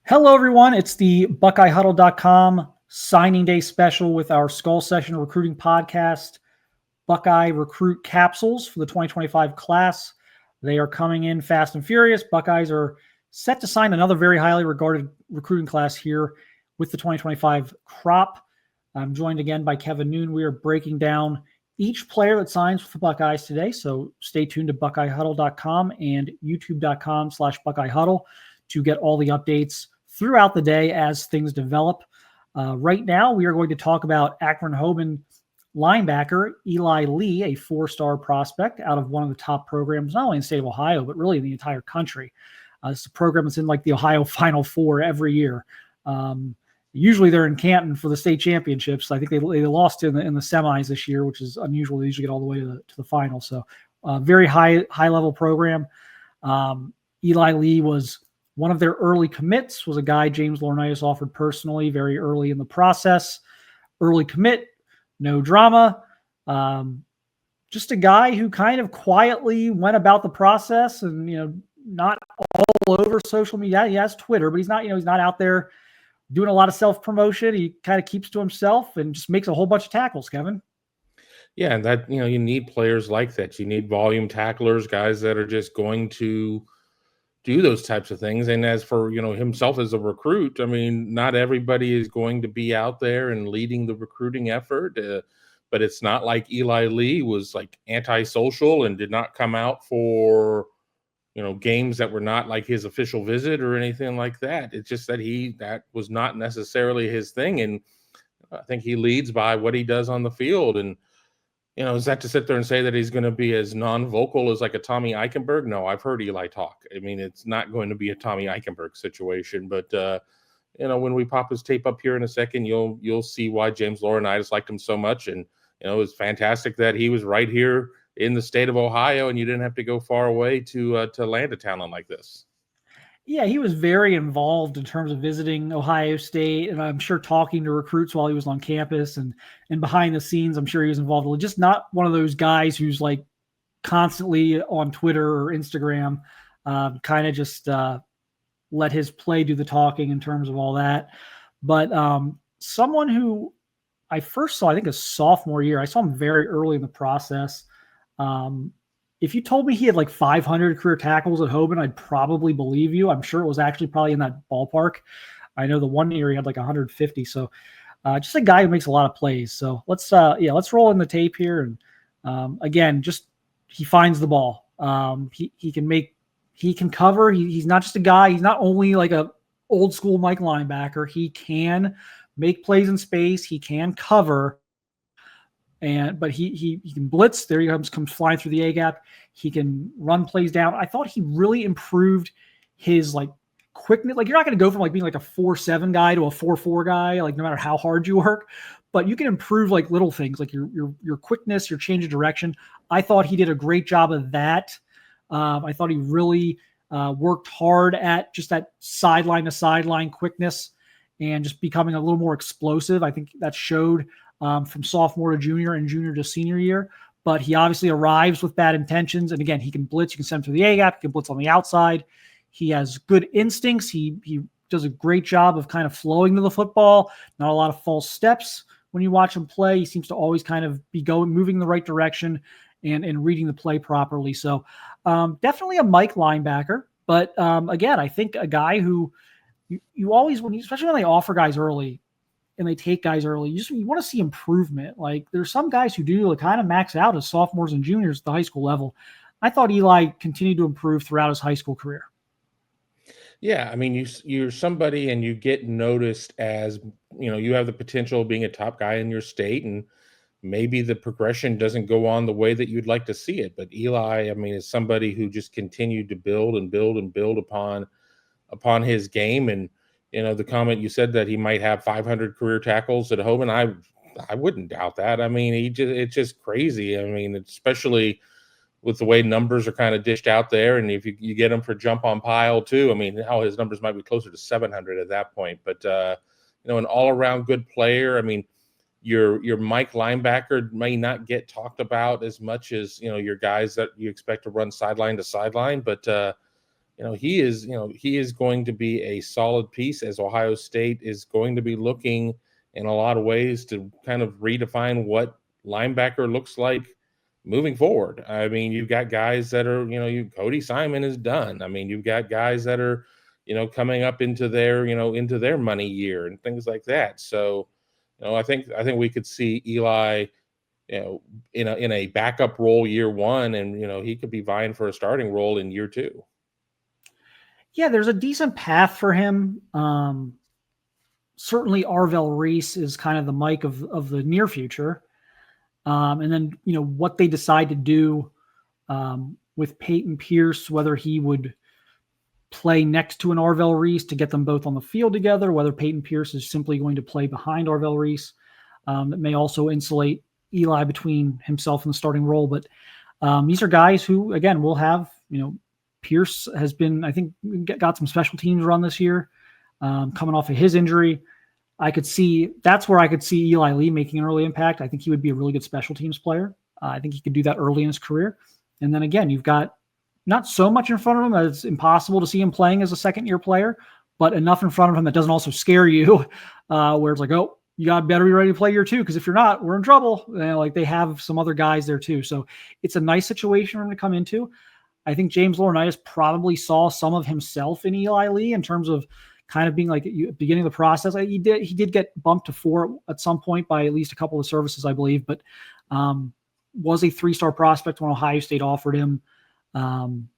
Hello, everyone. It's the BuckeyeHuddle.com signing day special with our Skull Session recruiting podcast, Buckeye Recruit Capsules for the 2025 class. They are coming in fast and furious. Buckeyes are set to sign another very highly regarded recruiting class here with the 2025 crop. I'm joined again by Kevin Noon. We are breaking down each player that signs with the Buckeyes today. So stay tuned to BuckeyeHuddle.com and YouTube.com/BuckeyeHuddle to get all the updates throughout the day as things develop. Right now, we are going to talk about Akron Hoban linebacker Eli Lee, a four-star prospect out of one of the top programs, not only in the state of Ohio, but really in the entire country. It's a program that's in like the Ohio Final Four every year. Usually they're in Canton for the state championships. I think they lost in the semis this year, which is unusual. They usually get all the way to the final. So very high level program. Eli Lee was one of their early commits, was a guy James Laurinaitis offered personally very early in the process. Early commit, no drama. Just a guy who kind of quietly went about the process and, not all over social media. He has Twitter, but he's not out there doing a lot of self-promotion. He kind of keeps to himself and just makes a whole bunch of tackles, Kevin. Yeah, and that, you need players like that. You need volume tacklers, guys that are just going to do those types of things. And as for, himself as a recruit, I mean, not everybody is going to be out there and leading the recruiting effort. But it's not like Eli Lee was like antisocial and did not come out for, games that were not like his official visit or anything like that. It's just that that was not necessarily his thing. And I think he leads by what he does on the field. And, is that to sit there and say that he's going to be as non-vocal as like a Tommy Eichenberg? No, I've heard Eli talk. I mean, it's not going to be a Tommy Eichenberg situation, but when we pop his tape up here in a second, you'll see why James Laurinaitis liked him so much. And, it was fantastic that he was right here in the state of Ohio and you didn't have to go far away to land a talent like this. Yeah, he was very involved in terms of visiting Ohio State, and I'm sure talking to recruits while he was on campus and behind the scenes. I'm sure he was involved. Just not one of those guys who's like constantly on Twitter or Instagram, kind of just let his play do the talking in terms of all that. But someone who I first saw, I think, a sophomore year, I saw him very early in the process. If you told me he had like 500 career tackles at Hoban, I'd probably believe you. I'm sure it was actually probably in that ballpark. I know the one year he had like 150. So just a guy who makes a lot of plays. So let's roll in the tape here. And again, just he finds the ball. He can cover. He's not just a guy. He's not only like a old school Mike linebacker. He can make plays in space. He can cover. But he can blitz. There he comes flying through the A gap. He can run plays down. I thought he really improved his like quickness. Like you're not going to go from like being like a 4.7 guy to a 4.4 guy, like no matter how hard you work, but you can improve like little things, like your quickness, your change of direction. I thought he did a great job of that. I thought he really worked hard at just that sideline to sideline quickness and just becoming a little more explosive. I think that showed from sophomore to junior and junior to senior year, but he obviously arrives with bad intentions. And again, he can blitz, you can send him through the A-gap, he can blitz on the outside. He has good instincts. He does a great job of kind of flowing to the football, not a lot of false steps when you watch him play. He seems to always kind of be moving in the right direction and reading the play properly. So definitely a Mike linebacker, but again, I think a guy who you always, especially when they offer guys early, and they take guys early, you want to see improvement. Like there's some guys who do kind of max out as sophomores and juniors at the high school level. I thought Eli continued to improve throughout his high school career. Yeah, I mean, you're somebody and you get noticed as, you have the potential of being a top guy in your state, and maybe the progression doesn't go on the way that you'd like to see it. But Eli, I mean, is somebody who just continued to build and build and build upon his game. And the comment you said that he might have 500 career tackles at home, and I wouldn't doubt that. I mean, it's just crazy. I mean, especially with the way numbers are kind of dished out there, and if you get him for jump on pile too, I mean, how his numbers might be closer to 700 at that point. But an all around good player. I mean, your Mike linebacker may not get talked about as much as your guys that you expect to run sideline to sideline, but he is going to be a solid piece, as Ohio State is going to be looking in a lot of ways to kind of redefine what linebacker looks like moving forward. I mean, you've got guys that are, Cody Simon is done. I mean, you've got guys that are, coming up into their money year and things like that. So, I think we could see Eli, in a backup role year one, and he could be vying for a starting role in year two. Yeah, there's a decent path for him. Certainly Arvell Reese is kind of the Mike of the near future. And then, what they decide to do with Peyton Pierce, whether he would play next to an Arvell Reese to get them both on the field together, whether Peyton Pierce is simply going to play behind Arvell Reese. That may also insulate Eli between himself and the starting role. But these are guys who, again, will have, Pierce has been, I think, got some special teams run this year, coming off of his injury. That's where I could see Eli Lee making an early impact. I think he would be a really good special teams player. I think he could do that early in his career. And then again, you've got not so much in front of him that it's impossible to see him playing as a second-year player, but enough in front of him that doesn't also scare you, where it's like, oh, you got better be ready to play year two, because if you're not, we're in trouble. Like they have some other guys there too. So it's a nice situation for him to come into. I think James Laurinaitis probably saw some of himself in Eli Lee in terms of kind of being like at the beginning of the process. He did get bumped to 4 at some point by at least a couple of services, I believe, but was a 3-star prospect when Ohio State offered him.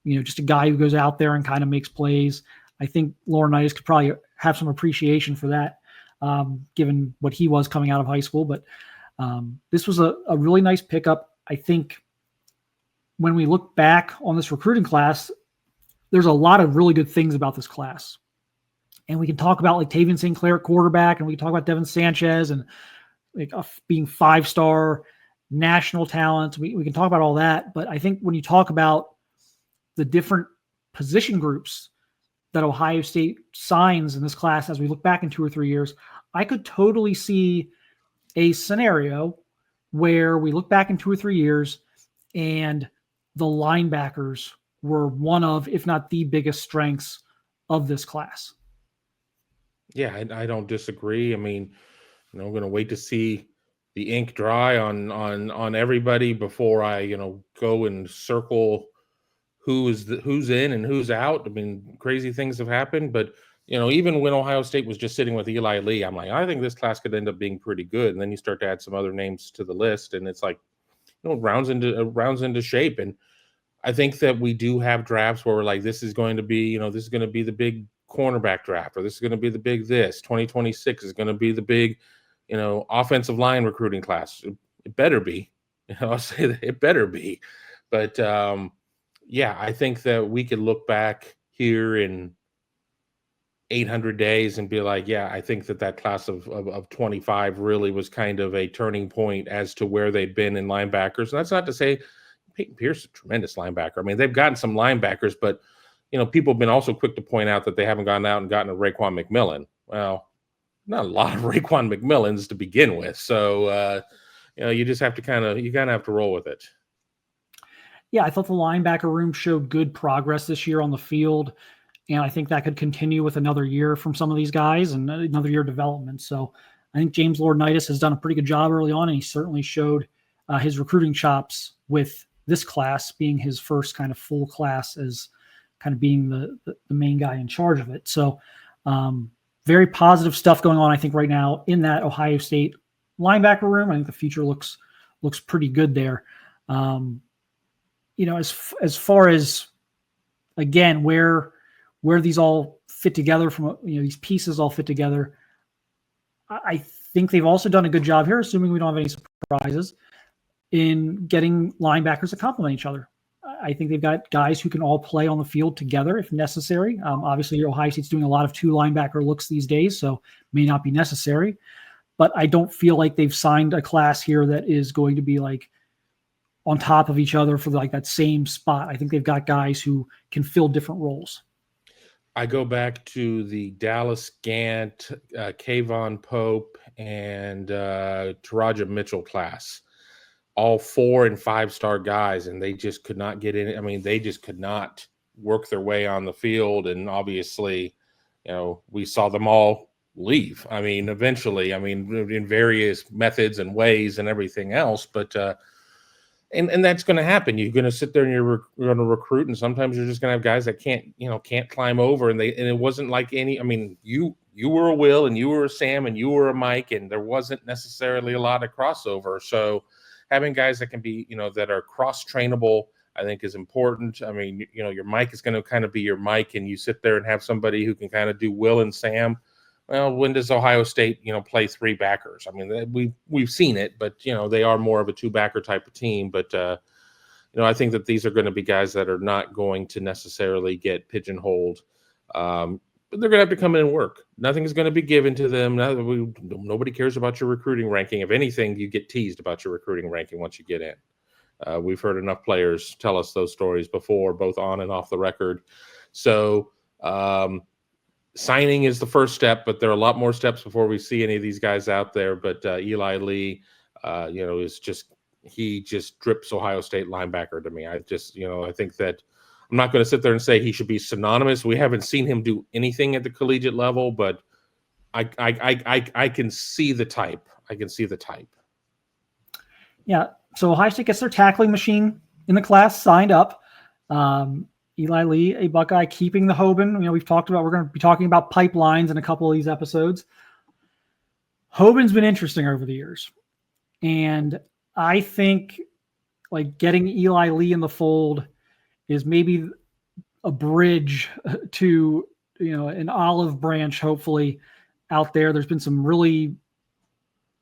Just a guy who goes out there and kind of makes plays. I think Laurinaitis could probably have some appreciation for that, given what he was coming out of high school. But this was a really nice pickup. I think when we look back on this recruiting class, there's a lot of really good things about this class. And we can talk about like Tavian St. Clair at quarterback, and we can talk about Devin Sanchez and like being 5-star national talent. We can talk about all that. But I think when you talk about the different position groups that Ohio State signs in this class, as we look back in 2 or 3 years, I could totally see a scenario where we look back in 2 or 3 years and the linebackers were one of, if not the biggest strengths of this class. Yeah, I don't disagree. I mean, I'm going to wait to see the ink dry on everybody before I, go and circle who's in and who's out. I mean, crazy things have happened, but even when Ohio State was just sitting with Eli Lee, I'm like, I think this class could end up being pretty good. And then you start to add some other names to the list, and it's like, rounds into shape. And I think that we do have drafts where we're like, this is going to be the big cornerback draft, or this is going to be the big 2026 is going to be the big, offensive line recruiting class. It better be. I'll say that it better be. But yeah, I think that we could look back here in 800 days and be like, yeah, I think that class of 25 really was kind of a turning point as to where they've been in linebackers. And that's not to say Peyton Pierce is a tremendous linebacker. I mean, they've gotten some linebackers, but people have been also quick to point out that they haven't gone out and gotten a Raekwon McMillan. Well, not a lot of Raekwon McMillans to begin with. So, you just have to you kind of have to roll with it. Yeah, I thought the linebacker room showed good progress this year on the field. And I think that could continue with another year from some of these guys and another year of development. So I think James Laurinaitis has done a pretty good job early on, and he certainly showed his recruiting chops with this class being his first kind of full class as kind of being the main guy in charge of it. So very positive stuff going on, I think, right now in that Ohio State linebacker room. I think the future looks pretty good there. As far as, again, where these all fit together from, these pieces all fit together, I think they've also done a good job here, assuming we don't have any surprises, in getting linebackers to complement each other. I think they've got guys who can all play on the field together if necessary. Obviously, Ohio State's doing a lot of 2 linebacker looks these days, so may not be necessary. But I don't feel like they've signed a class here that is going to be like on top of each other for like that same spot. I think they've got guys who can fill different roles. I go back to the Dallas Gant, Kayvon Pope, and Taraja Mitchell class. All 4- and 5-star guys, and they just could not get in. I mean, they just could not work their way on the field. And obviously, we saw them all leave. I mean, eventually, in various methods and ways and everything else, but and that's going to happen. You're going to sit there and you're going to recruit, and sometimes you're just going to have guys that can't climb over. And it wasn't like you were a Will and you were a Sam and you were a Mike, and there wasn't necessarily a lot of crossover. So having guys that can be, that are cross trainable, I think is important. I mean, your Mike is going to kind of be your Mike, and you sit there and have somebody who can kind of do Will and Sam. Well, when does Ohio State, play three backers? I mean, we've seen it, but, they are more of a two-backer type of team. But, I think that these are going to be guys that are not going to necessarily get pigeonholed. But they're going to have to come in and work. Nothing is going to be given to them. Nobody cares about your recruiting ranking. If anything, you get teased about your recruiting ranking once you get in. We've heard enough players tell us those stories before, both on and off the record. So, signing is the first step, but there are a lot more steps before we see any of these guys out there. But Eli Lee, he just drips Ohio State linebacker to me. I think that I'm not going to sit there and say he should be synonymous. We haven't seen him do anything at the collegiate level, but I can see the type. I can see the type. Yeah. So Ohio State gets their tackling machine in the class signed up. Eli Lee, a Buckeye, keeping the Hoban. We've talked about, we're going to be talking about pipelines in a couple of these episodes. Hoban's been interesting over the years. And I think like getting Eli Lee in the fold is maybe a bridge to, an olive branch, hopefully out there. There's been some really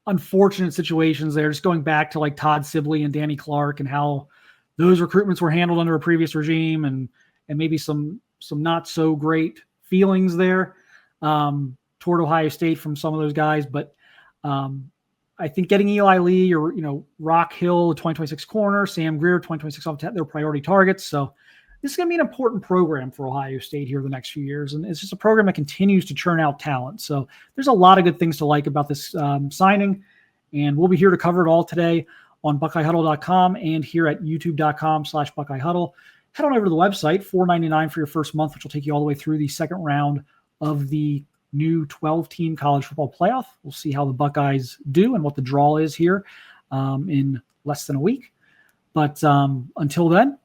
unfortunate situations there, just going back to like Todd Sibley and Danny Clark and how those recruitments were handled under a previous regime, and maybe some not so great feelings there toward Ohio State from some of those guys. But I think getting Eli Lee or, Rock Hill, the 2026 corner, Sam Greer, 2026, their priority targets. So this is going to be an important program for Ohio State here the next few years. And it's just a program that continues to churn out talent. So there's a lot of good things to like about this signing. And we'll be here to cover it all today on BuckeyeHuddle.com and here at YouTube.com/BuckeyeHuddle. Head on over to the website, $4.99 for your first month, which will take you all the way through the second round of the new 12-team college football playoff. We'll see how the Buckeyes do and what the draw is here in less than a week. But until then,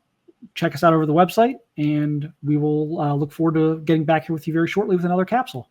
check us out over the website, and we will look forward to getting back here with you very shortly with another capsule.